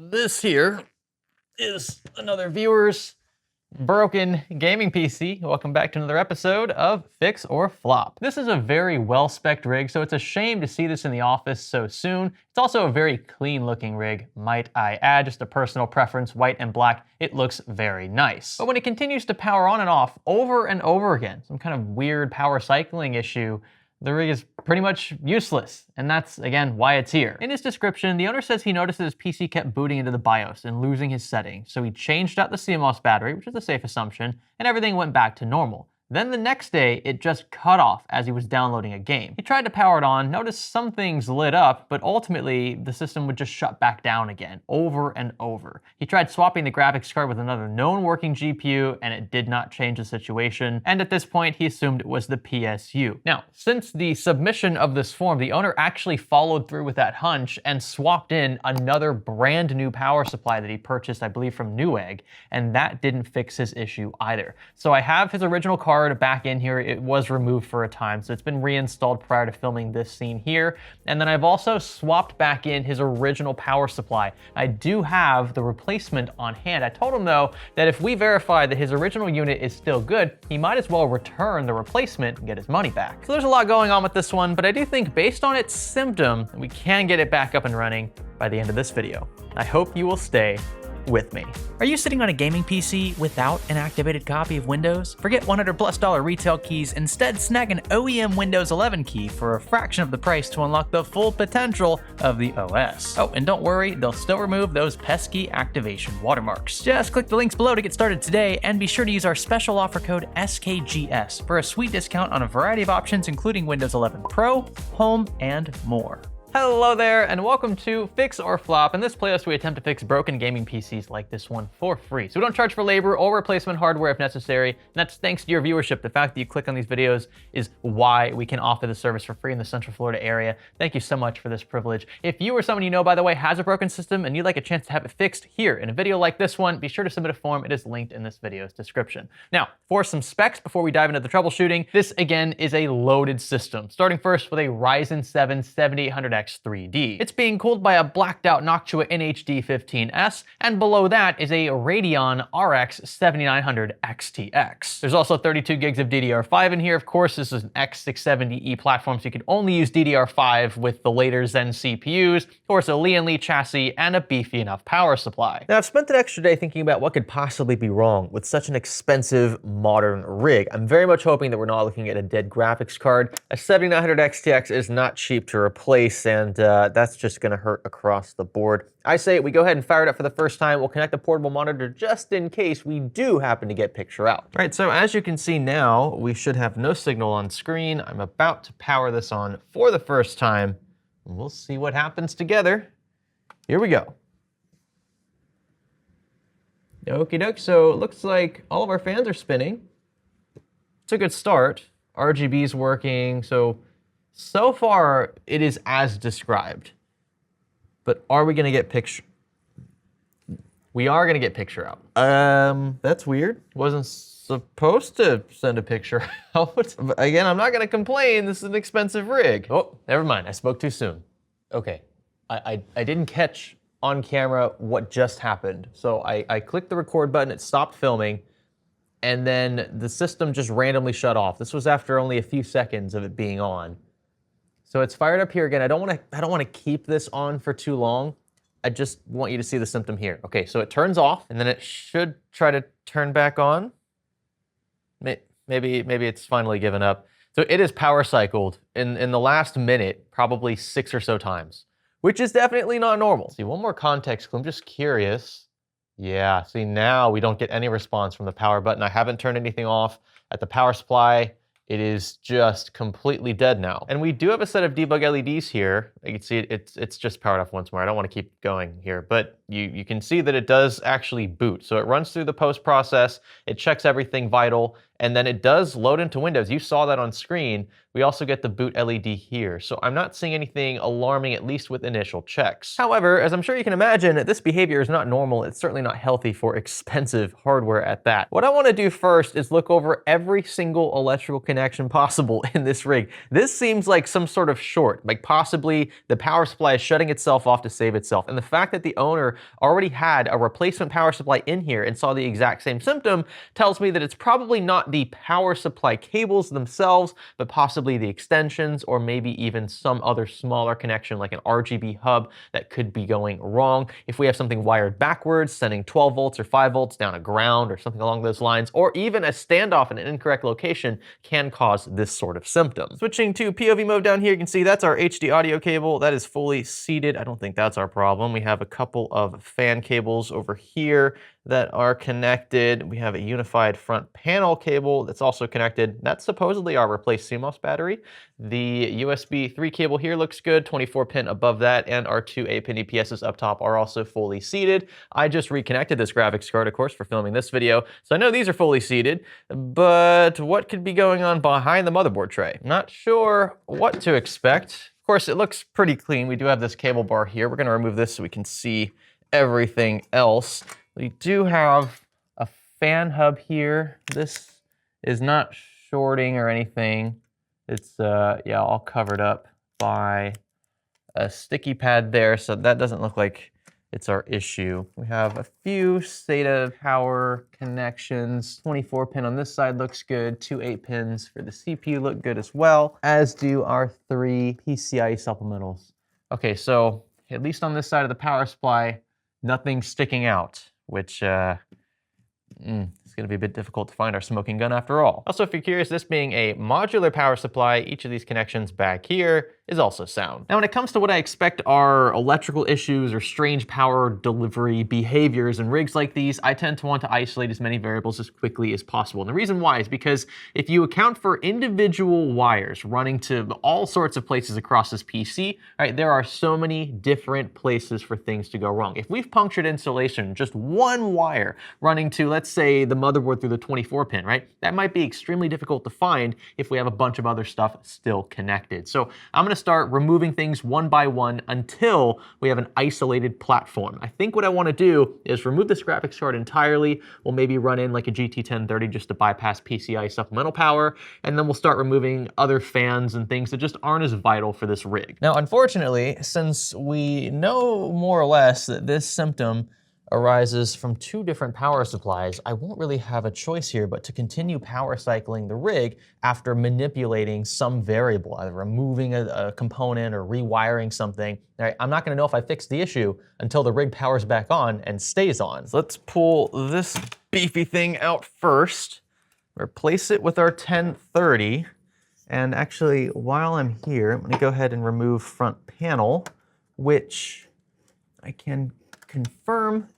This here is another viewer's broken gaming PC. Welcome back to another episode of Fix or Flop. This is a very well-spec'd rig, so it's a shame to see this in the office so soon. It's also a very clean-looking rig, might I add. Just a personal preference, white and black. It looks very nice. But when it continues to power on and off over and over again, some kind of weird power cycling issue, the rig is pretty much useless, and that's, again, why it's here. In his description, the owner says he noticed that his PC kept booting into the BIOS and losing his settings, so he changed out the CMOS battery, which is a safe assumption, and everything went back to normal. Then the next day, it just cut off as he was downloading a game. He tried to power it on, noticed some things lit up, but ultimately, the system would just shut back down again, over and over. He tried swapping the graphics card with another known working GPU, and it did not change the situation, and at this point, he assumed it was the PSU. Now, since the submission of this form, the owner actually followed through with that hunch and swapped in another brand new power supply that he purchased, I believe, from Newegg, and that didn't fix his issue either. So I have his original card back in here. It was removed for a time, so it's been reinstalled prior to filming this scene here. And then I've also swapped back in his original power supply. I do have the replacement on hand. I told him though that if we verify that his original unit is still good, he might as well return the replacement and get his money back. So there's a lot going on with this one, but I do think based on its symptom, we can get it back up and running by the end of this video. I hope you will stay with me. Are you sitting on a gaming PC without an activated copy of Windows? Forget $100+ retail keys, instead snag an OEM Windows 11 key for a fraction of the price to unlock the full potential of the OS. Oh, and don't worry, they'll still remove those pesky activation watermarks. Just click the links below to get started today, and be sure to use our special offer code SKGS for a sweet discount on a variety of options including Windows 11 Pro, Home, and more. Hello there, and welcome to Fix or Flop. In this playlist, we attempt to fix broken gaming PCs like this one for free. So we don't charge for labor or replacement hardware if necessary, and that's thanks to your viewership. The fact that you click on these videos is why we can offer the service for free in the Central Florida area. Thank you so much for this privilege. If you or someone you know, by the way, has a broken system and you'd like a chance to have it fixed here in a video like this one, be sure to submit a form. It is linked in this video's description. Now, for some specs before we dive into the troubleshooting, this again is a loaded system, starting first with a Ryzen 7 7800X 3D. It's being cooled by a blacked out Noctua NHD 15S, and below that is a Radeon RX 7900 XTX. There's also 32 gigs of DDR5 in here. Of course, this is an X670E platform, so you can only use DDR5 with the later Zen CPUs, of course a Li & Li chassis, and a beefy enough power supply. Now, I've spent an extra day thinking about what could possibly be wrong with such an expensive modern rig. I'm very much hoping that we're not looking at a dead graphics card. A 7900 XTX is not cheap to replace, and that's just gonna hurt across the board. I say we go ahead and fire it up for the first time. We'll connect the portable monitor just in case we do happen to get picture out. All right, so as you can see now, we should have no signal on screen. I'm about to power this on for the first time. We'll see what happens together. Here we go. Okie doke, so it looks like all of our fans are spinning. It's a good start. RGB's working, so far, it is as described. But are we gonna get picture? We are gonna get picture out. That's weird. Wasn't supposed to send a picture out. Again, I'm not gonna complain. This is an expensive rig. Oh, never mind. I spoke too soon. Okay, I didn't catch on camera what just happened. So I clicked the record button. It stopped filming. And then the system just randomly shut off. This was after only a few seconds of it being on. So it's fired up here again. I don't want to keep this on for too long. I just want you to see the symptom here. Okay, so it turns off, and then it should try to turn back on. Maybe it's finally given up. So it is power cycled in the last minute, probably 6 or so times, which is definitely not normal. See, one more context clue. I'm just curious. Yeah, see now we don't get any response from the power button. I haven't turned anything off at the power supply. It is just completely dead now. And we do have a set of debug LEDs here. You can see it's just powered off once more. I don't want to keep going here, but you can see that it does actually boot. So it runs through the post process, it checks everything vital, and then it does load into Windows. You saw that on screen. We also get the boot LED here. So I'm not seeing anything alarming, at least with initial checks. However, as I'm sure you can imagine, this behavior is not normal. It's certainly not healthy for expensive hardware at that. What I want to do first is look over every single electrical connection connection possible in this rig. This seems like some sort of short, like possibly the power supply is shutting itself off to save itself. And the fact that the owner already had a replacement power supply in here and saw the exact same symptom tells me that it's probably not the power supply cables themselves, but possibly the extensions or maybe even some other smaller connection like an RGB hub that could be going wrong. If we have something wired backwards, sending 12 volts or 5 volts down a ground or something along those lines, or even a standoff in an incorrect location can cause this sort of symptom. Switching to POV mode down here, you can see that's our HD audio cable. That is fully seated. I don't think that's our problem. We have a couple of fan cables over here that are connected. We have a unified front panel cable that's also connected. That's supposedly our replaced CMOS battery. The USB 3 cable here looks good, 24 pin above that, and our two 8-pin EPSs up top are also fully seated. I just reconnected this graphics card, of course, for filming this video, so I know these are fully seated, but what could be going on behind the motherboard tray? Not sure what to expect. Of course, it looks pretty clean. We do have this cable bar here. We're gonna remove this so we can see everything else. We do have a fan hub here. This is not shorting or anything. It's yeah, all covered up by a sticky pad there, so that doesn't look like it's our issue. We have a few SATA power connections. 24 pin on this side looks good. Two 8 pins for the CPU look good as well, as do our 3 PCIe supplementals. Okay, so at least on this side of the power supply, nothing's sticking out, which it's going to be a bit difficult to find our smoking gun after all. Also, if you're curious, this being a modular power supply, each of these connections back here is also sound. Now, when it comes to what I expect are electrical issues or strange power delivery behaviors in rigs like these, I tend to want to isolate as many variables as quickly as possible. And the reason why is because if you account for individual wires running to all sorts of places across this PC, right, there are so many different places for things to go wrong. If we've punctured insulation, just one wire running to, let's say, the motherboard through the 24 pin, right, that might be extremely difficult to find if we have a bunch of other stuff still connected. So I'm going to start removing things one by one until we have an isolated platform. I think what I want to do is remove this graphics card entirely. We'll maybe run in like a GT 1030 just to bypass PCIe supplemental power, and then we'll start removing other fans and things that just aren't as vital for this rig. Now, unfortunately, since we know more or less that this symptom arises from two different power supplies, I won't really have a choice here but to continue power cycling the rig after manipulating some variable, either removing a component or rewiring something. All right, I'm not gonna know if I fixed the issue until the rig powers back on and stays on. So let's pull this beefy thing out first, replace it with our 1030, and actually, while I'm here, I'm gonna go ahead and remove front panel, which I can confirm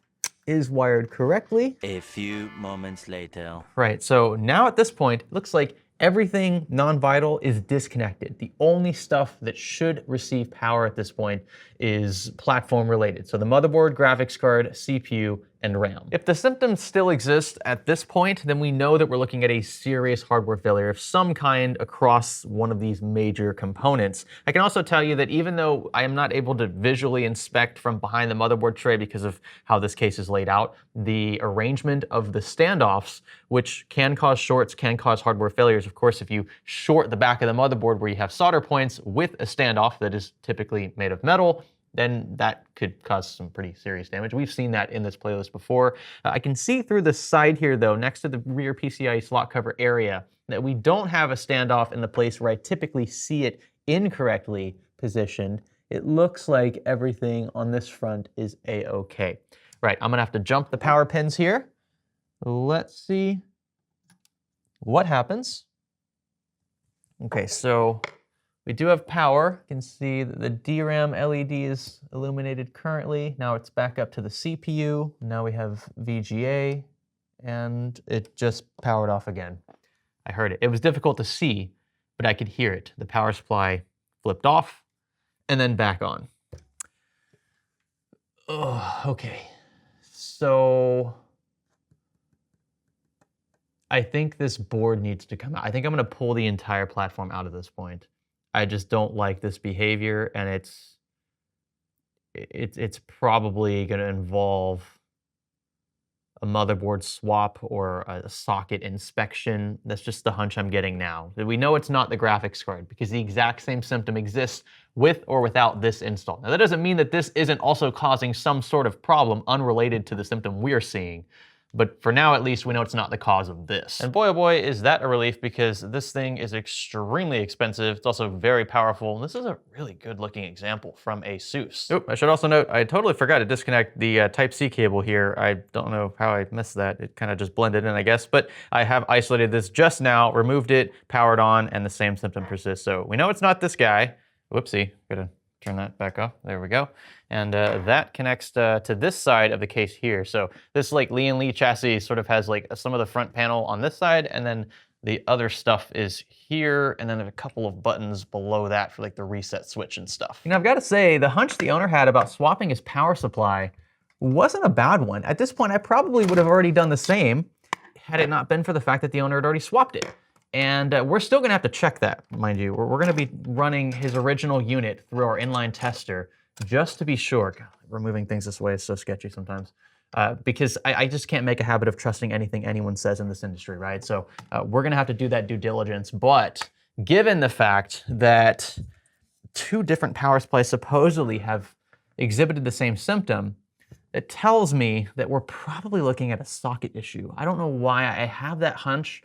is wired correctly. A few moments later. Right, so now at this point, it looks like everything non-vital is disconnected. The only stuff that should receive power at this point is platform related. So the motherboard, graphics card, CPU, and RAM. If the symptoms still exist at this point, then we know that we're looking at a serious hardware failure of some kind across one of these major components. I can also tell you that even though I am not able to visually inspect from behind the motherboard tray because of how this case is laid out, the arrangement of the standoffs, which can cause shorts, can cause hardware failures. Of course, if you short the back of the motherboard where you have solder points with a standoff that is typically made of metal, then that could cause some pretty serious damage. We've seen that in this playlist before. I can see through the side here, though, next to the rear PCIe slot cover area, that we don't have a standoff in the place where I typically see it incorrectly positioned. It looks like everything on this front is A-okay. Right, I'm gonna have to jump the power pins here. Let's see what happens. Okay, so we do have power. You can see that the DRAM LED is illuminated currently. Now it's back up to the CPU. Now we have VGA, and it just powered off again. I heard it. It was difficult to see, but I could hear it. The power supply flipped off and then back on. Oh, okay. So I think this board needs to come out. I think I'm gonna pull the entire platform out at this point. I just don't like this behavior, and it's probably gonna involve a motherboard swap or a socket inspection. That's just the hunch I'm getting now. We know it's not the graphics card because the exact same symptom exists with or without this install. Now that doesn't mean that this isn't also causing some sort of problem unrelated to the symptom we're seeing. But for now, at least, we know it's not the cause of this. And boy, oh boy, is that a relief, because this thing is extremely expensive. It's also very powerful. And this is a really good looking example from ASUS. Oh, I should also note, I totally forgot to disconnect the Type-C cable here. I don't know how I missed that. It kind of just blended in, I guess. But I have isolated this just now, removed it, powered on, and the same symptom persists. So we know it's not this guy. Whoopsie, gotta turn that back off. There we go. And that connects to this side of the case here. So this like Lee & Lee chassis sort of has like some of the front panel on this side, and then the other stuff is here, and then a couple of buttons below that for like the reset switch and stuff. You know, I've got to say, the hunch the owner had about swapping his power supply wasn't a bad one. At this point, I probably would have already done the same had it not been for the fact that the owner had already swapped it. And we're still gonna have to check that, mind you. We're gonna be running his original unit through our inline tester just to be sure. God, removing things this way is so sketchy sometimes. Because I just can't make a habit of trusting anything anyone says in this industry, right? So we're gonna have to do that due diligence. But given the fact that 2 different power supplies supposedly have exhibited the same symptom, it tells me that we're probably looking at a socket issue. I don't know why I have that hunch,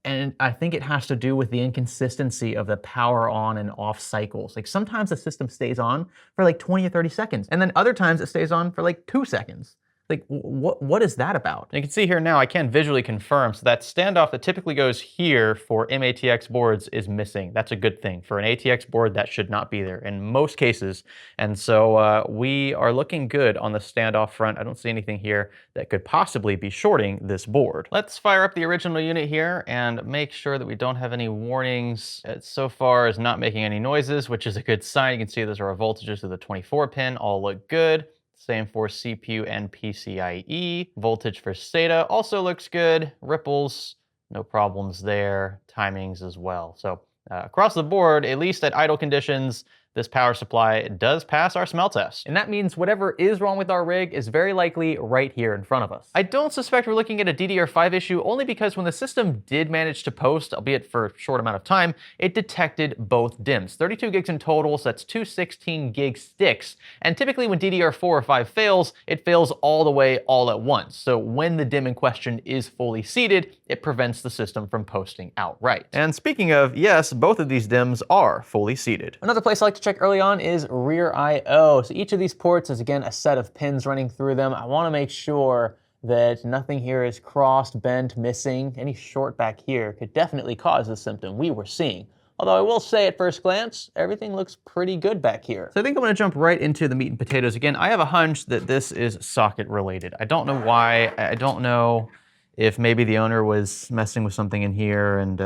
and I think it has to do with the inconsistency of the power on and off cycles. Like sometimes the system stays on for like 20 or 30 seconds, and then other times it stays on for like 2 seconds. Like, what is that about? And you can see here now, I can visually confirm, so that standoff that typically goes here for MATX boards is missing. That's a good thing. For an ATX board, that should not be there in most cases. And so we are looking good on the standoff front. I don't see anything here that could possibly be shorting this board. Let's fire up the original unit here and make sure that we don't have any warnings. It so far is not making any noises, which is a good sign. You can see those are our voltages to the 24 pin, all look good. Same for CPU and PCIe. Voltage for SATA also looks good. Ripples, no problems there. Timings as well. So across the board, at least at idle conditions, this power supply does pass our smell test. And that means whatever is wrong with our rig is very likely right here in front of us. I don't suspect we're looking at a DDR5 issue, only because when the system did manage to post, albeit for a short amount of time, it detected both DIMMs. 32 gigs in total, so that's 2 16 gig sticks. And typically when DDR4 or 5 fails, it fails all the way all at once. So when the DIMM in question is fully seated, it prevents the system from posting outright. And speaking of, yes, both of these DIMMs are fully seated. Another place I like to check early on is rear I/O. So each of these ports is again a set of pins running through them. I want to make sure that nothing here is crossed, bent, missing. Any short back here could definitely cause the symptom we were seeing. Although I will say at first glance, everything looks pretty good back here. So I think I'm gonna jump right into the meat and potatoes. Again, I have a hunch that this is socket related. I don't know why. I don't know if maybe the owner was messing with something in here and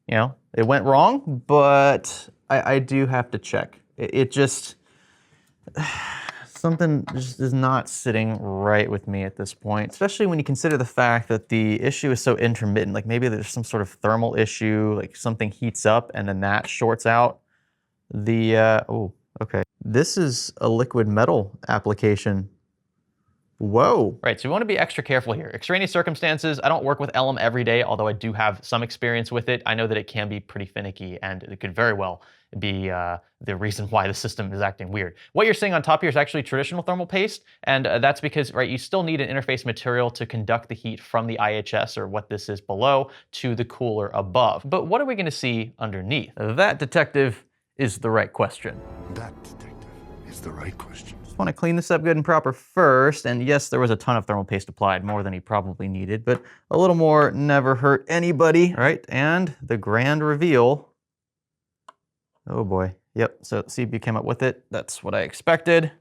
you know, it went wrong, but I do have to check. It just, something just is not sitting right with me at this point, especially when you consider the fact that the issue is so intermittent. Like maybe there's some sort of thermal issue, like something heats up and then that shorts out the, oh, okay. This is a liquid metal application. Whoa. Right, so we want to be extra careful here. Extraneous circumstances, I don't work with Elm every day, although I do have some experience with it. I know that it can be pretty finicky, and it could very well be the reason why the system is acting weird. What you're seeing on top here is actually traditional thermal paste, and that's because, right, you still need an interface material to conduct the heat from the IHS, or what this is below, to the cooler above. But what are we going to see underneath? That, detective, is the right question. That, detective, is the right question. Want to clean this up good and proper first, and yes, there was a ton of thermal paste applied, more than he probably needed, but a little more never hurt anybody, right? And the grand reveal, oh boy, yep, so CPU came up with it, that's what I expected.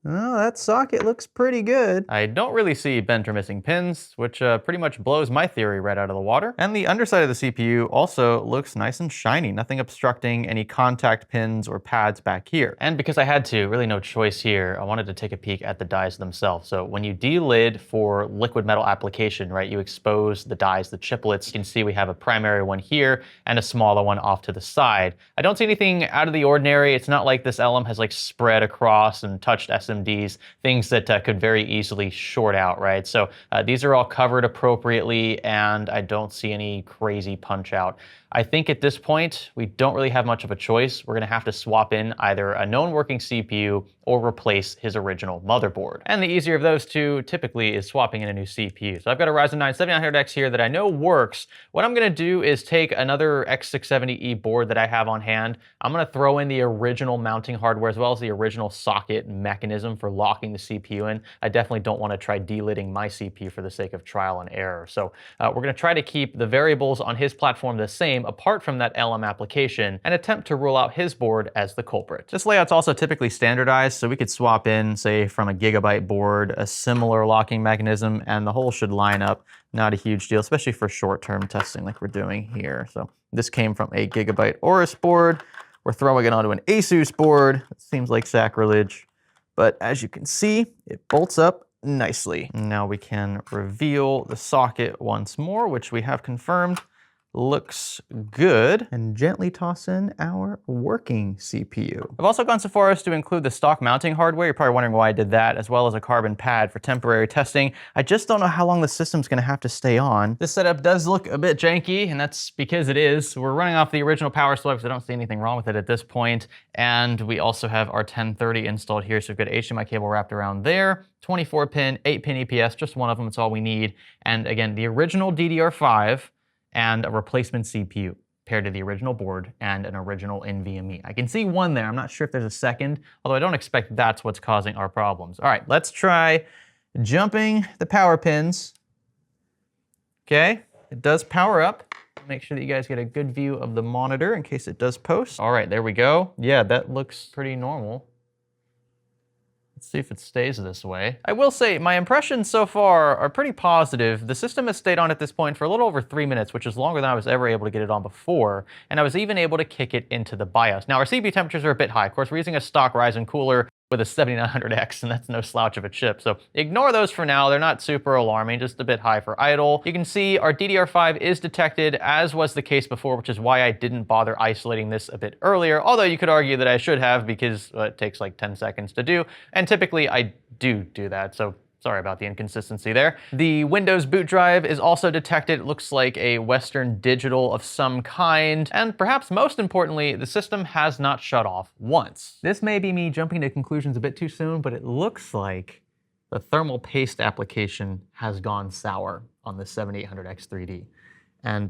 Oh, that socket looks pretty good. I don't really see bent or missing pins, which pretty much blows my theory right out of the water. And the underside of the CPU also looks nice and shiny, nothing obstructing any contact pins or pads back here. And because I had to, really no choice here, I wanted to take a peek at the dies themselves. So when you delid for liquid metal application, right, you expose the dies, the chiplets. You can see we have a primary one here and a smaller one off to the side. I don't see anything out of the ordinary. It's not like this Elm has like spread across and touched SMD SMDs, things that could very easily short out, right? So these are all covered appropriately, and I don't see any crazy punch out. I think at this point, we don't really have much of a choice. We're gonna have to swap in either a known working CPU or replace his original motherboard. And the easier of those two typically is swapping in a new CPU. So I've got a Ryzen 9 7900X here that I know works. What I'm gonna do is take another X670E board that I have on hand. I'm gonna throw in the original mounting hardware as well as the original socket mechanism for locking the CPU in. I definitely don't wanna try delidding my CPU for the sake of trial and error. So we're gonna try to keep the variables on his platform the same apart from that LM application and attempt to rule out his board as the culprit. This layout's also typically standardized, so we could swap in, say, from a Gigabyte board, a similar locking mechanism, and the whole should line up. Not a huge deal, especially for short-term testing like we're doing here. So this came from a Gigabyte Aorus board. We're throwing it onto an Asus board. It seems like sacrilege, but as you can see, it bolts up nicely. Now we can reveal the socket once more, which we have confirmed looks good, and gently toss in our working CPU. I've also gone so far as to include the stock mounting hardware. You're probably wondering why I did that, as well as a carbon pad for temporary testing. I just don't know how long the system's gonna have to stay on. This setup does look a bit janky, and that's because it is. We're running off the original power supply, because I don't see anything wrong with it at this point. And we also have our 1030 installed here, so we've got HDMI cable wrapped around there. 24 pin, 8 pin EPS, just one of them, it's all we need. And again, the original DDR5 and a replacement CPU paired to the original board and an original NVMe. I can see one there. I'm not sure if there's a second, although I don't expect that's what's causing our problems. All right, let's try jumping the power pins. Okay, it does power up. Make sure that you guys get a good view of the monitor in case it does post. All right, there we go. Yeah, that looks pretty normal. Let's see if it stays this way. I will say my impressions so far are pretty positive. The system has stayed on at this point for a little over 3 minutes, which is longer than I was ever able to get it on before. And I was even able to kick it into the BIOS. Now our CPU temperatures are a bit high. Of course, we're using a stock Ryzen cooler with a 7900X, and that's no slouch of a chip. So ignore those for now. They're not super alarming, just a bit high for idle. You can see our DDR5 is detected, as was the case before, which is why I didn't bother isolating this a bit earlier, although you could argue that I should have because it takes like 10 seconds to do, and typically I do that, so sorry about the inconsistency there. The Windows boot drive is also detected. It looks like a Western Digital of some kind. And perhaps most importantly, the system has not shut off once. This may be me jumping to conclusions a bit too soon, but it looks like the thermal paste application has gone sour on the 7800X 3D. And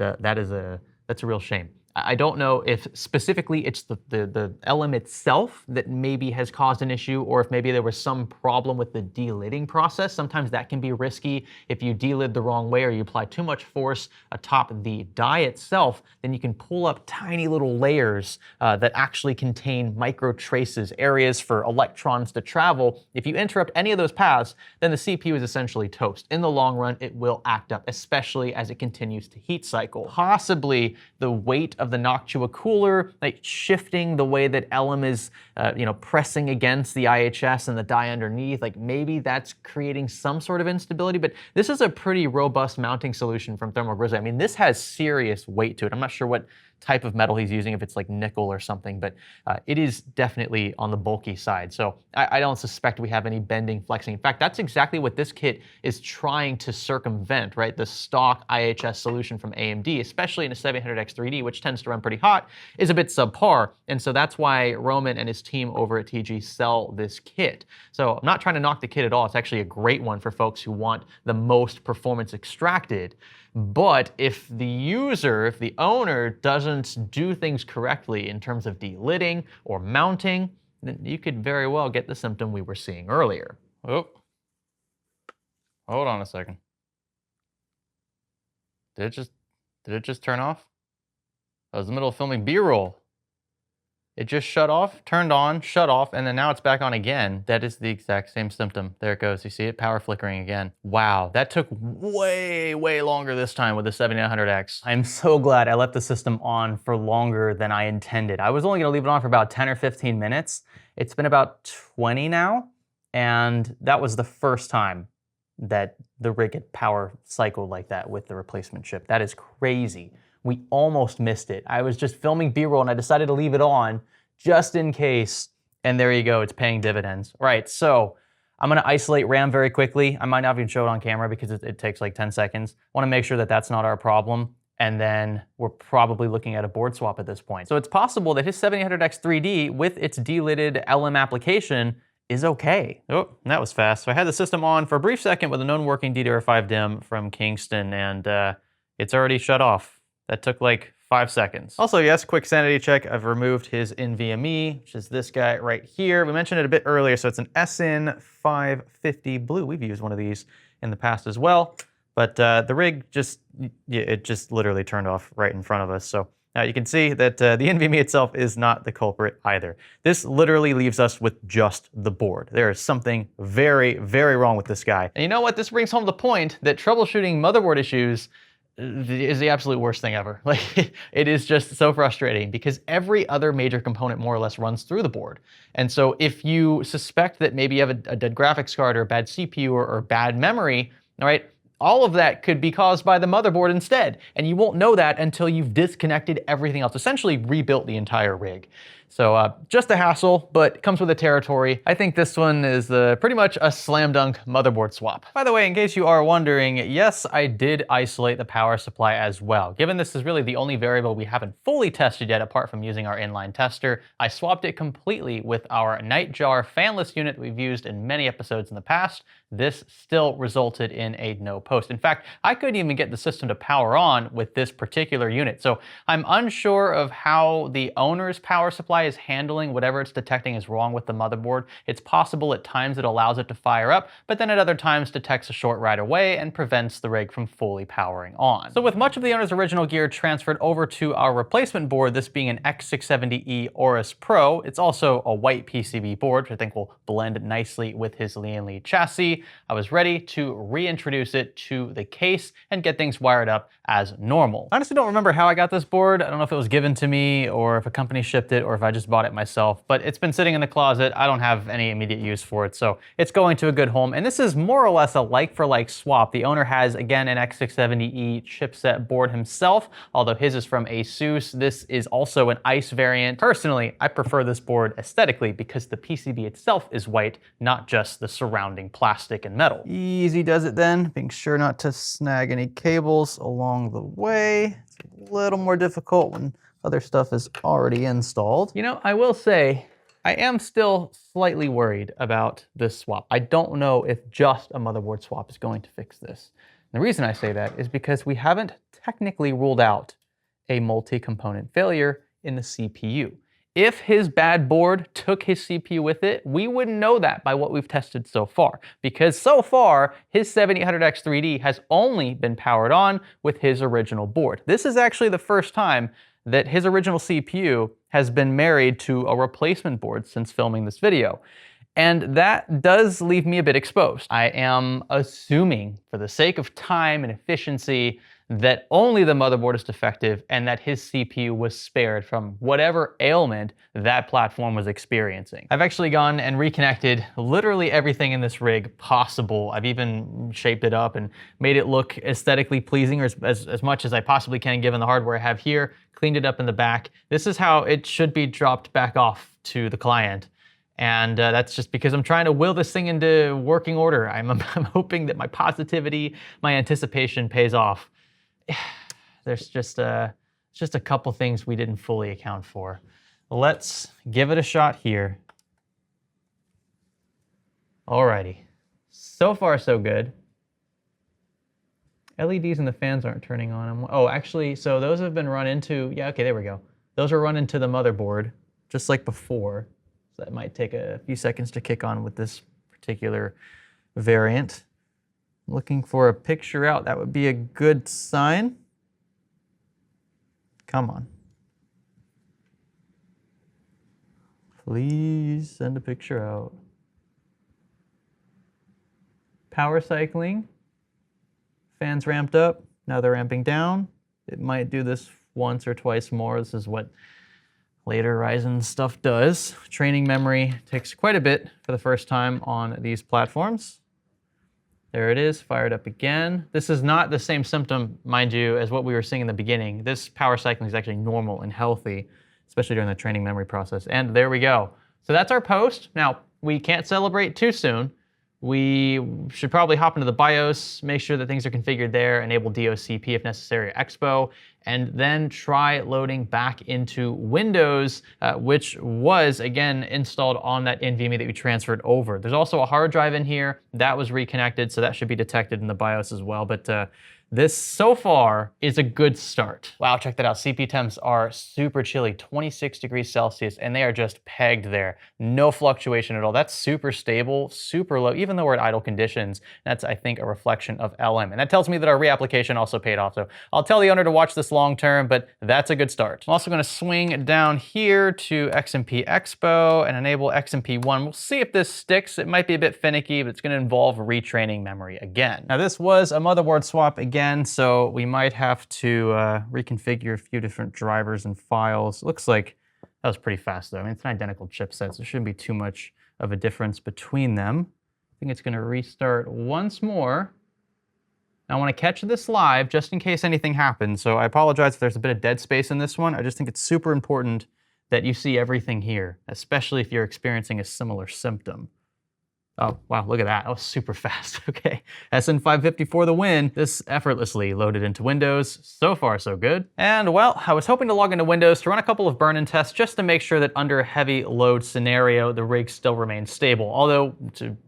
that's a real shame. I don't know if specifically it's the LM itself that maybe has caused an issue, or if maybe there was some problem with the delidding process. Sometimes that can be risky. If you delid the wrong way or you apply too much force atop the die itself, then you can pull up tiny little layers that actually contain micro traces, areas for electrons to travel. If you interrupt any of those paths, then the CPU is essentially toast. In the long run, it will act up, especially as it continues to heat cycle. Possibly the weight of the Noctua cooler, like shifting the way that LM is, pressing against the IHS and the die underneath. Like maybe that's creating some sort of instability. But this is a pretty robust mounting solution from Thermal Grizzly. I mean, this has serious weight to it. I'm not sure what type of metal he's using, if it's like nickel or something, but it is definitely on the bulky side. So I don't suspect we have any bending, flexing. In fact, that's exactly what this kit is trying to circumvent, right? The stock IHS solution from AMD, especially in a 700X 3D, which tends to run pretty hot, is a bit subpar. And so that's why Roman and his team over at TG sell this kit. So I'm not trying to knock the kit at all. It's actually a great one for folks who want the most performance extracted. But if the user, if the owner doesn't do things correctly in terms of delidding or mounting, then you could very well get the symptom we were seeing earlier. Oh, hold on a second. Did it just turn off? I was in the middle of filming B-roll. It just shut off, turned on, shut off, and then now it's back on again. That is the exact same symptom. There it goes. You see it? Power flickering again. Wow, that took way, way longer this time with the 7900X. I'm so glad I left the system on for longer than I intended. I was only gonna leave it on for about 10 or 15 minutes. It's been about 20 now, and that was the first time that the rig had power cycled like that with the replacement chip. That is crazy. We almost missed it. I was just filming B-roll and I decided to leave it on just in case And there you go, it's paying dividends. Right, so I'm gonna isolate RAM very quickly. I might not even show it on camera because it takes like 10 seconds. I wanna make sure that that's not our problem. And then we're probably looking at a board swap at this point. So it's possible that his 7800X 3D with its delidded LM application is okay. Oh, that was fast. So I had the system on for a brief second with a known working DDR5 DIMM from Kingston, and it's already shut off. That took like 5 seconds. Also, yes, quick sanity check. I've removed his NVMe, which is this guy right here. We mentioned it a bit earlier, so it's an SN550 Blue. We've used one of these in the past as well, but the rig just literally turned off right in front of us. So now you can see that the NVMe itself is not the culprit either. This literally leaves us with just the board. There is something very, very wrong with this guy. And you know what? This brings home the point that troubleshooting motherboard issues is the absolute worst thing ever. Like, it is just so frustrating because every other major component more or less runs through the board. And so if you suspect that maybe you have a dead graphics card or a bad CPU or bad memory, all right, all of that could be caused by the motherboard instead. And you won't know that until you've disconnected everything else, essentially rebuilt the entire rig. So just a hassle, but comes with the territory. I think this one is pretty much a slam dunk motherboard swap. By the way, in case you are wondering, yes, I did isolate the power supply as well. Given this is really the only variable we haven't fully tested yet apart from using our inline tester, I swapped it completely with our Nightjar fanless unit that we've used in many episodes in the past. This still resulted in a no post. In fact, I couldn't even get the system to power on with this particular unit. So I'm unsure of how the owner's power supply is handling whatever it's detecting is wrong with the motherboard. It's possible at times it allows it to fire up, but then at other times detects a short right away and prevents the rig from fully powering on. So with much of the owner's original gear transferred over to our replacement board, this being an X670E Aorus Pro, it's also a white PCB board, which I think will blend nicely with his Lian Li chassis. I was ready to reintroduce it to the case and get things wired up as normal. I honestly don't remember how I got this board. I don't know if it was given to me or if a company shipped it or if I just bought it myself, but it's been sitting in the closet. I don't have any immediate use for it, so it's going to a good home. And this is more or less a like-for-like swap. The owner has, again, an X670E chipset board himself, although his is from ASUS. This is also an ICE variant. Personally, I prefer this board aesthetically because the PCB itself is white, not just the surrounding plastic and metal. Easy does it then, being sure not to snag any cables along the way. It's a little more difficult when other stuff is already installed. You know, I will say, I am still slightly worried about this swap. I don't know if just a motherboard swap is going to fix this. And the reason I say that is because we haven't technically ruled out a multi-component failure in the CPU. If his bad board took his CPU with it, we wouldn't know that by what we've tested so far, because so far, his 7800X 3D has only been powered on with his original board. This is actually the first time that his original CPU has been married to a replacement board since filming this video. And that does leave me a bit exposed. I am assuming, for the sake of time and efficiency, that only the motherboard is defective and that his CPU was spared from whatever ailment that platform was experiencing. I've actually gone and reconnected literally everything in this rig possible. I've even shaped it up and made it look aesthetically pleasing, or as much as I possibly can given the hardware I have here, cleaned it up in the back. This is how it should be dropped back off to the client. And that's just because I'm trying to will this thing into working order. I'm hoping that my positivity, my anticipation pays off. There's just a couple things we didn't fully account for. Let's give it a shot here. Alrighty, so far so good. LEDs and the fans aren't turning on. Oh, actually, so those have been run into, yeah, okay, there we go. Those are run into the motherboard, just like before. So that might take a few seconds to kick on with this particular variant. Looking for a picture out, that would be a good sign. Come on. Please send a picture out. Power cycling. Fans ramped up, now they're ramping down. It might do this once or twice more. This is what later Ryzen stuff does. Training memory takes quite a bit for the first time on these platforms. There it is, fired up again. This is not the same symptom, mind you, as what we were seeing in the beginning. This power cycling is actually normal and healthy, especially during the training memory process. And there we go. So that's our post. Now, we can't celebrate too soon. We should probably hop into the BIOS, make sure that things are configured there, enable DOCP if necessary, or Expo, and then try loading back into Windows, which was, again, installed on that NVMe that we transferred over. There's also a hard drive in here. That was reconnected, so that should be detected in the BIOS as well. But this, so far, is a good start. Wow, check that out. CP temps are super chilly, 26 degrees Celsius, and they are just pegged there. No fluctuation at all. That's super stable, super low, even though we're at idle conditions. That's, I think, a reflection of LM. And that tells me that our reapplication also paid off. So I'll tell the owner to watch this long term, but that's a good start. I'm also gonna swing down here to XMP Expo and enable XMP1. We'll see if this sticks. It might be a bit finicky, but it's gonna involve retraining memory again. Now this was a motherboard swap again, so we might have to reconfigure a few different drivers and files. Looks like that was pretty fast though. I mean, it's an identical chipset, so there shouldn't be too much of a difference between them. I think it's gonna restart once more. I wanna catch this live just in case anything happens, so I apologize if there's a bit of dead space in this one. I just think it's super important that you see everything here, especially if you're experiencing a similar symptom. Oh, wow, look at that. That was super fast. Okay, SN550 for the win. This effortlessly loaded into Windows. So far, so good. And well, I was hoping to log into Windows to run a couple of burn-in tests just to make sure that under a heavy load scenario, the rig still remains stable. Although,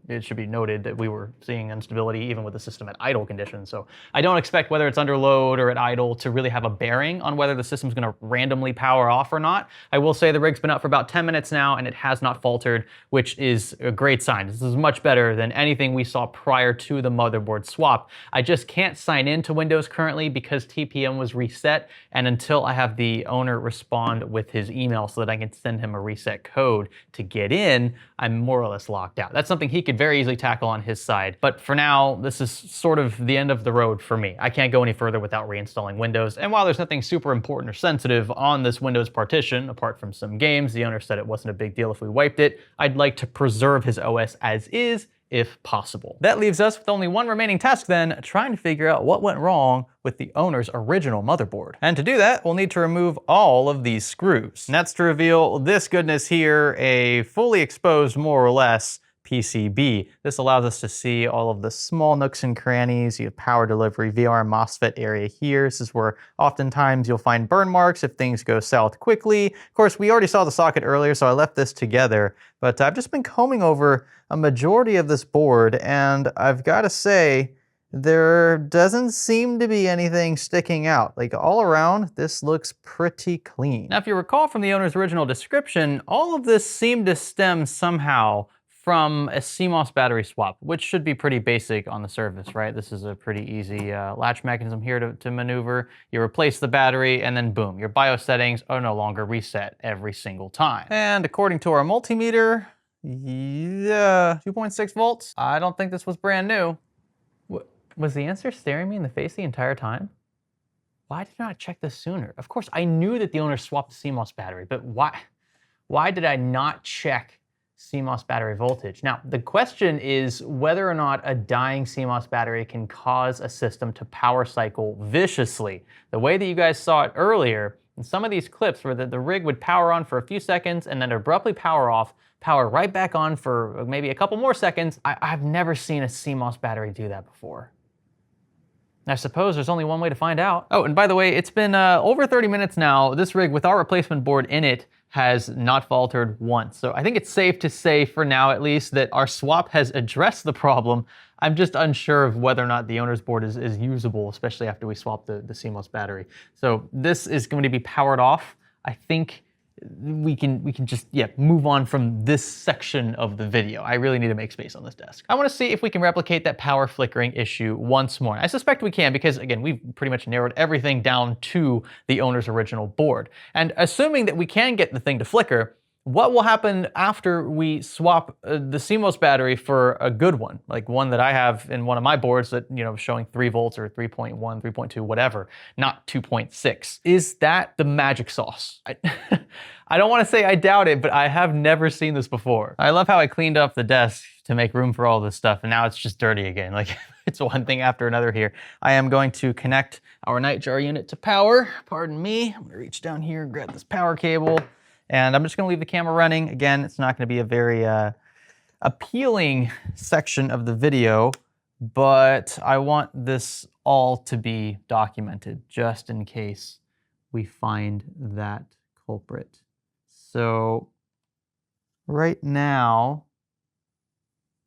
it should be noted that we were seeing instability even with the system at idle conditions. So I don't expect whether it's under load or at idle to really have a bearing on whether the system's gonna randomly power off or not. I will say the rig's been up for about 10 minutes now and it has not faltered, which is a great sign. This is much better than anything we saw prior to the motherboard swap. I just can't sign into Windows currently because TPM was reset, and until I have the owner respond with his email so that I can send him a reset code to get in, I'm more or less locked out. That's something he could very easily tackle on his side, but for now, this is sort of the end of the road for me. I can't go any further without reinstalling Windows, and while there's nothing super important or sensitive on this Windows partition, apart from some games, the owner said it wasn't a big deal if we wiped it, I'd like to preserve his OS as is, if possible. That leaves us with only one remaining task then, trying to figure out what went wrong with the owner's original motherboard. And to do that, we'll need to remove all of these screws. And that's to reveal this goodness here, a fully exposed, more or less, PCB. This allows us to see all of the small nooks and crannies. You have power delivery, VR, MOSFET area here. This is where oftentimes you'll find burn marks if things go south quickly. Of course, we already saw the socket earlier, so I left this together, but I've just been combing over a majority of this board, and I've got to say, there doesn't seem to be anything sticking out. Like all around, this looks pretty clean. Now, if you recall from the owner's original description, all of this seemed to stem somehow from a CMOS battery swap, which should be pretty basic on the surface, right? This is a pretty easy latch mechanism here to maneuver. You replace the battery and then boom, your BIOS settings are no longer reset every single time. And according to our multimeter, yeah, 2.6 volts. I don't think this was brand new. Was the answer staring me in the face the entire time? Why did I not check this sooner? Of course, I knew that the owner swapped the CMOS battery, but why did I not check CMOS battery voltage? Now, the question is whether or not a dying CMOS battery can cause a system to power cycle viciously. The way that you guys saw it earlier, in some of these clips where the rig would power on for a few seconds and then abruptly power off, power right back on for maybe a couple more seconds, I've never seen a CMOS battery do that before. I suppose there's only one way to find out. Oh, and by the way, it's been over 30 minutes now. This rig with our replacement board in it has not faltered once. So I think it's safe to say, for now at least, that our swap has addressed the problem. I'm just unsure of whether or not the owner's board is usable, especially after we swap the CMOS battery. So this is going to be powered off. I think we can just, yeah, move on from this section of the video. I really need to make space on this desk. I want to see if we can replicate that power flickering issue once more. I suspect we can because, again, we've pretty much narrowed everything down to the owner's original board. And assuming that we can get the thing to flicker, what will happen after we swap the CMOS battery for a good one, like one that I have in one of my boards that, you know, showing 3 volts or 3.1, 3.2, whatever, not 2.6. Is that the magic sauce? I don't want to say I doubt it, but I have never seen this before. I love how I cleaned up the desk to make room for all this stuff, and now it's just dirty again. Like, it's one thing after another here. I am going to connect our nightjar unit to power. Pardon me. I'm gonna reach down here, grab this power cable, And I'm just gonna leave the camera running. Again, it's not gonna be a very appealing section of the video, but I want this all to be documented just in case we find that culprit. So right now,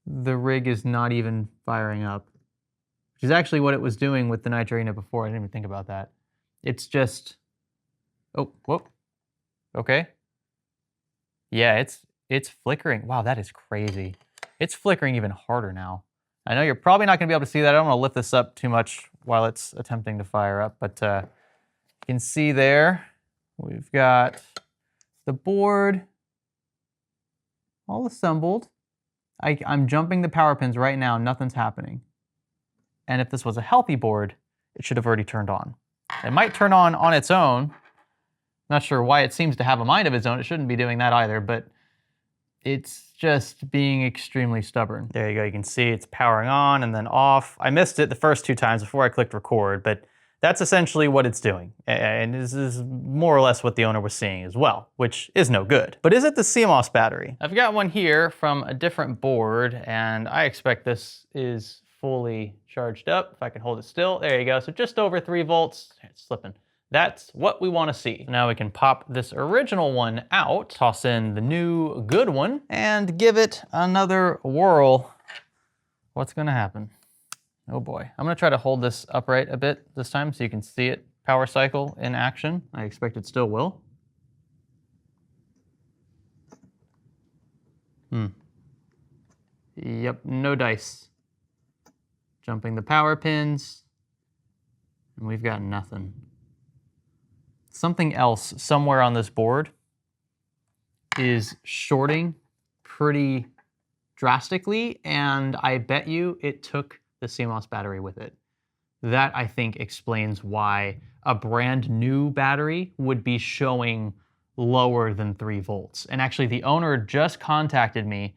the rig is not even firing up, which is actually what it was doing with the Nitrina before. I didn't even think about that. It's just, oh, whoop, okay. Yeah, it's flickering. Wow, that is crazy. It's flickering even harder now. I know you're probably not gonna be able to see that. I don't wanna lift this up too much while it's attempting to fire up, but you can see there, we've got the board all assembled. I'm jumping the power pins right now, nothing's happening. And if this was a healthy board, it should have already turned on. It might turn on its own. Not sure why it seems to have a mind of its own. It shouldn't be doing that either, but it's just being extremely stubborn. There you go, you can see it's powering on and then off. I missed it the first 2 times before I clicked record, but that's essentially what it's doing. And this is more or less what the owner was seeing as well, which is no good. But is it the CMOS battery? I've got one here from a different board, and I expect this is fully charged up. If I can hold it still, there you go. So just over 3 volts, it's slipping. That's what we wanna see. Now we can pop this original one out, toss in the new good one, and give it another whirl. What's gonna happen? Oh boy. I'm gonna try to hold this upright a bit this time so you can see it power cycle in action. I expect it still will. Yep, no dice. Jumping the power pins, and we've got nothing. Something else somewhere on this board is shorting pretty drastically, and I bet you it took the CMOS battery with it. That, I think, explains why a brand new battery would be showing lower than 3 volts. And actually, the owner just contacted me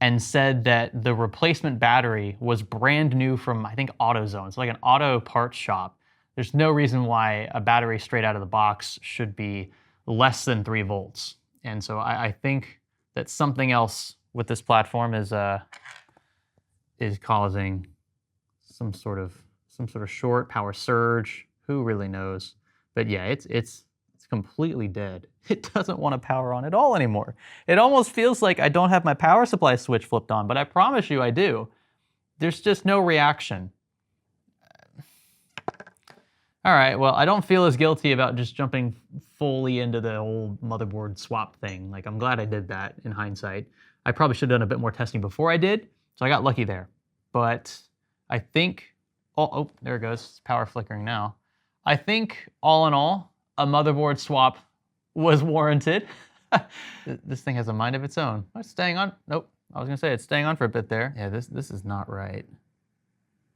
and said that the replacement battery was brand new from, I think, AutoZone. It's like an auto parts shop. There's no reason why a battery straight out of the box should be less than 3 volts. And so I think that something else with this platform is causing some sort of short, power surge. Who really knows? But yeah, it's completely dead. It doesn't want to power on at all anymore. It almost feels like I don't have my power supply switch flipped on, but I promise you I do. There's just no reaction. All right, well, I don't feel as guilty about just jumping fully into the whole motherboard swap thing. Like, I'm glad I did that in hindsight. I probably should have done a bit more testing before I did, so I got lucky there. But I think, oh, there it goes, it's power flickering now. I think, all in all, a motherboard swap was warranted. This thing has a mind of its own. Oh, it's staying on, nope, I was gonna say it's staying on for a bit there. Yeah, this is not right.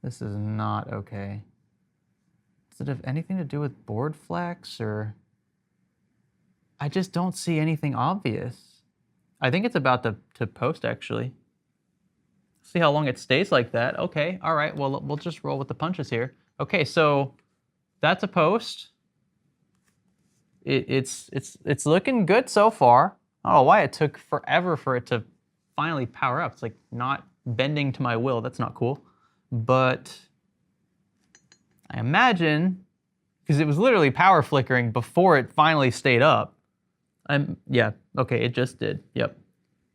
This is not okay. Does it have anything to do with board flex, or? I just don't see anything obvious. I think it's about to post, actually. See how long it stays like that. Okay, all right, well, we'll just roll with the punches here. Okay, so that's a post. It's looking good so far. I don't know why it took forever for it to finally power up. It's like not bending to my will. That's not cool. But I imagine, because it was literally power flickering before it finally stayed up. Yeah, okay, it just did. Yep,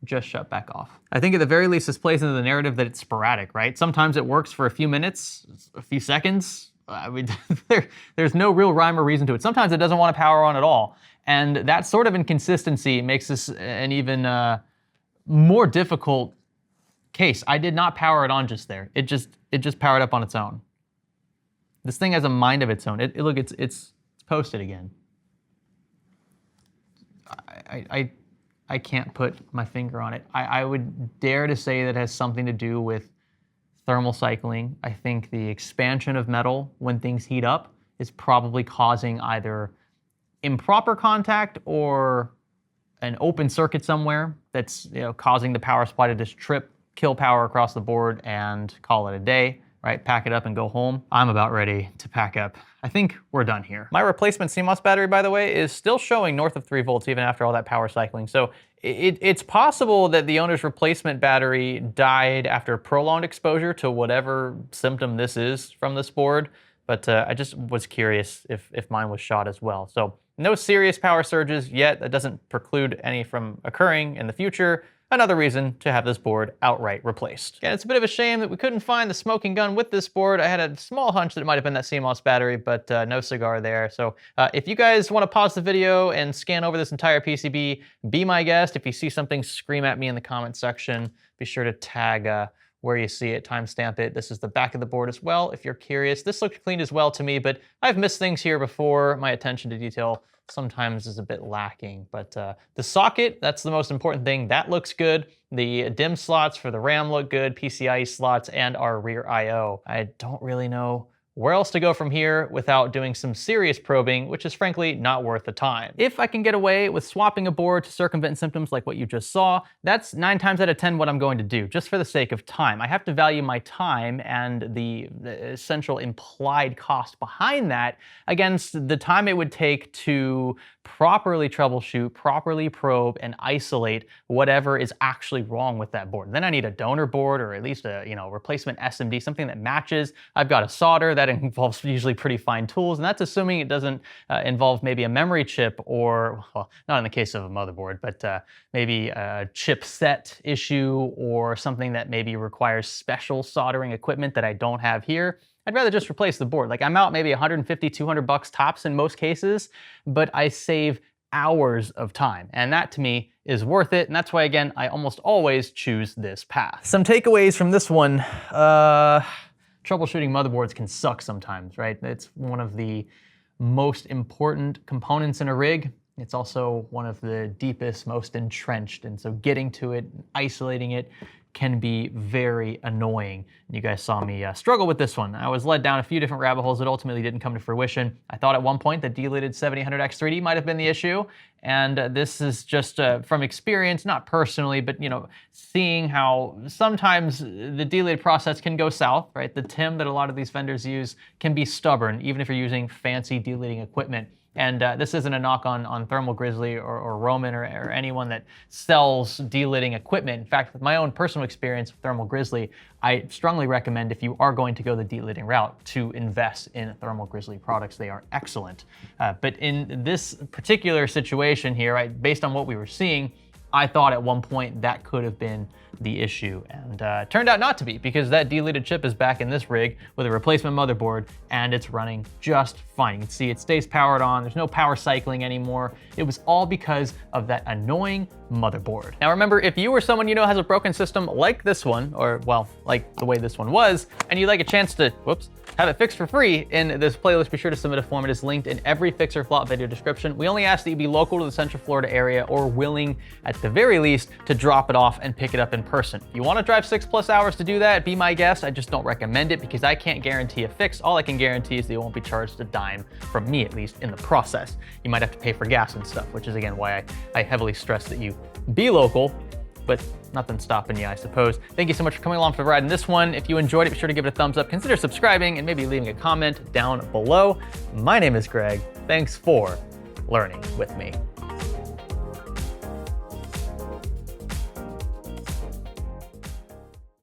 just shut back off. I think at the very least this plays into the narrative that it's sporadic, right? Sometimes it works for a few minutes, a few seconds. I mean, there's no real rhyme or reason to it. Sometimes it doesn't want to power on at all. And that sort of inconsistency makes this an even more difficult case. I did not power it on just there. It just powered up on its own. This thing has a mind of its own. Look, it's posted again. I can't put my finger on it. I would dare to say that it has something to do with thermal cycling. I think the expansion of metal when things heat up is probably causing either improper contact or an open circuit somewhere that's causing the power supply to just trip, kill power across the board, and call it a day, right? Pack it up and go home. I'm about ready to pack up. I think we're done here. My replacement CMOS battery, by the way, is still showing north of 3 volts even after all that power cycling. So it's possible that the owner's replacement battery died after prolonged exposure to whatever symptom this is from this board. But I just was curious if mine was shot as well. So no serious power surges yet. That doesn't preclude any from occurring in the future. Another reason to have this board outright replaced. And it's a bit of a shame that we couldn't find the smoking gun with this board. I had a small hunch that it might have been that CMOS battery, but no cigar there. So if you guys want to pause the video and scan over this entire PCB, be my guest. If you see something, scream at me in the comment section. Be sure to tag where you see it, timestamp it. This is the back of the board as well, if you're curious. This looked clean as well to me, but I've missed things here before. My attention to detail sometimes is a bit lacking, but the socket, that's the most important thing. That looks good. The DIMM slots for the RAM look good, PCIe slots, and our rear I/O. I don't really know where else to go from here without doing some serious probing, which is frankly not worth the time. If I can get away with swapping a board to circumvent symptoms like what you just saw, that's 9 times out of 10 what I'm going to do, just for the sake of time. I have to value my time and the essential implied cost behind that against the time it would take to properly troubleshoot, properly probe, and isolate whatever is actually wrong with that board. Then I need a donor board, or at least a replacement SMD, something that matches. I've got a solder that involves usually pretty fine tools, and that's assuming it doesn't involve maybe a memory chip, or, well, not in the case of a motherboard, but maybe a chipset issue or something that maybe requires special soldering equipment that I don't have here. I'd rather just replace the board. Like, I'm out maybe 150, 200 bucks tops in most cases, but I save hours of time. And that to me is worth it. And that's why, again, I almost always choose this path. Some takeaways from this one. Troubleshooting motherboards can suck sometimes, right? It's one of the most important components in a rig. It's also one of the deepest, most entrenched. And so getting to it, isolating it, can be very annoying. You guys saw me struggle with this one. I was led down a few different rabbit holes that ultimately didn't come to fruition. I thought at one point that deleted 7800X3D might have been the issue, and this is just from experience, not personally, but seeing how sometimes the deleted process can go south, right? The TIM that a lot of these vendors use can be stubborn, even if you're using fancy deleting equipment. And this isn't a knock on Thermal Grizzly or Roman or anyone that sells delidding equipment. In fact, with my own personal experience with Thermal Grizzly, I strongly recommend, if you are going to go the delidding route, to invest in Thermal Grizzly products. They are excellent. But in this particular situation here, right, based on what we were seeing, I thought at one point that could have been the issue, and turned out not to be, because that deleted chip is back in this rig with a replacement motherboard, and it's running just fine. You can see it stays powered on. There's no power cycling anymore. It was all because of that annoying motherboard. Now remember, if you or someone you know has a broken system like this one, or well, like the way this one was, and you'd like a chance to, have it fixed for free in this playlist, be sure to submit a form. It is linked in every Fix or Flop video description. We only ask that you be local to the Central Florida area, or willing, at the very least, to drop it off and pick it up in person. If you want to drive 6+ hours to do that, be my guest. I just don't recommend it, because I can't guarantee a fix. All I can guarantee is that you won't be charged a dime, from me at least, in the process. You might have to pay for gas and stuff, which is again why I heavily stress that you be local, but nothing stopping you, I suppose. Thank you so much for coming along for the ride in this one. If you enjoyed it, be sure to give it a thumbs up. Consider subscribing and maybe leaving a comment down below. My name is Greg. Thanks for learning with me.